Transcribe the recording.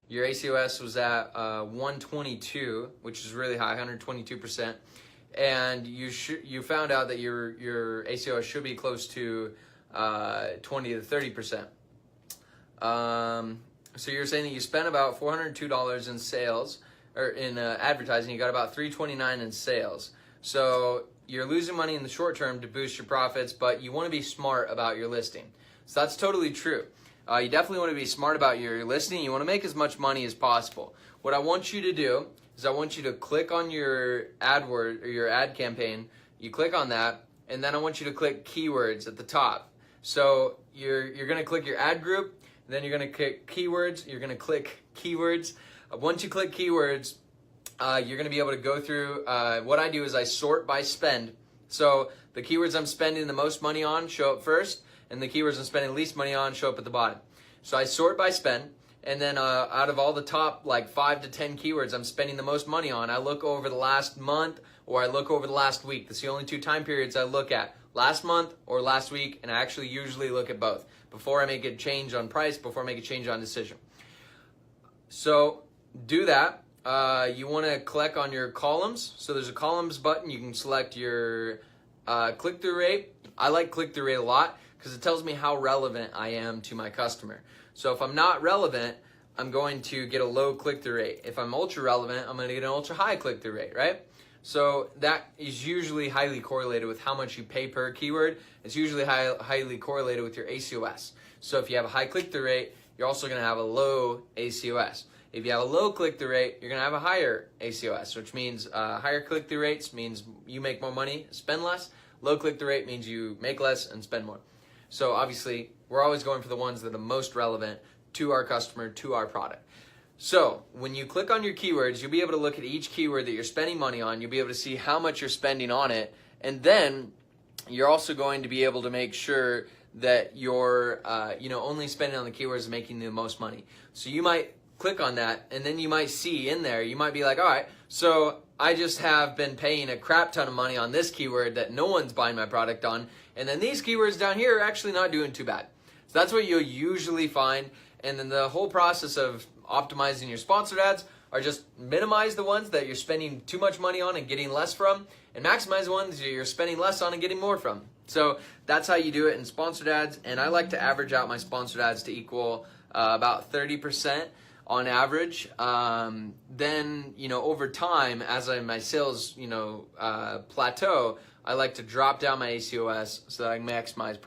your ACOS was at 122, which is really high, 122%, and you found out that your ACOS should be close to 20 to 30%. So you're saying that you spent about $402 in sales, or in advertising. You got about $329 in sales. So you're losing money in the short term to boost your profits, but you want to be smart about your listing. So that's totally true. You definitely want to be smart about your listing. You want to make as much money as possible. What I want you to do is I want you to click on your AdWord or your ad campaign. You click on that, and then I want you to click keywords at the top. So you're going to click your ad group, then you're going to click keywords. You're going to click keywords. Once you click keywords, you're going to be able to go through. What I do is I sort by spend. So the keywords I'm spending the most money on show up first, and the keywords I'm spending the least money on show up at the bottom. So I sort by spend, and then out of all the top like 5 to 10 keywords I'm spending the most money on, I look over the last month or I look over the last week. That's the only two time periods I look at, last month or last week, and I actually usually look at both before I make a change on price, before I make a change on decision. So do that. You want to click on your columns. So there's a columns button. You can select your click-through rate. I like click-through rate a lot because it tells me how relevant I am to my customer. So if I'm not relevant, I'm going to get a low click-through rate. If I'm ultra relevant, I'm going to get an ultra high click-through rate, right? So that is usually highly correlated with how much you pay per keyword. It's usually highly correlated with your ACOS. So if you have a high click-through rate, you're also going to have a low ACOS. If you have a low click-through rate, you're going to have a higher ACOS, which means higher click-through rates means you make more money, spend less. Low click-through rate means you make less and spend more. So obviously, we're always going for the ones that are the most relevant to our customer, to our product. So when you click on your keywords, you'll be able to look at each keyword that you're spending money on. You'll be able to see how much you're spending on it. And then you're also going to be able to make sure that you're only spending on the keywords making the most money. So you might click on that, and then you might see in there, you might be like, all right, so I just have been paying a crap ton of money on this keyword that no one's buying my product on, and then these keywords down here are actually not doing too bad. So that's what you'll usually find, and then the whole process of optimizing your sponsored ads are just minimize the ones that you're spending too much money on and getting less from, and maximize the ones that you're spending less on and getting more from. So that's how you do it in sponsored ads, and I like to average out my sponsored ads to equal about 30% on average. Then, over time, as my sales, plateau, I like to drop down my ACOS so that I maximize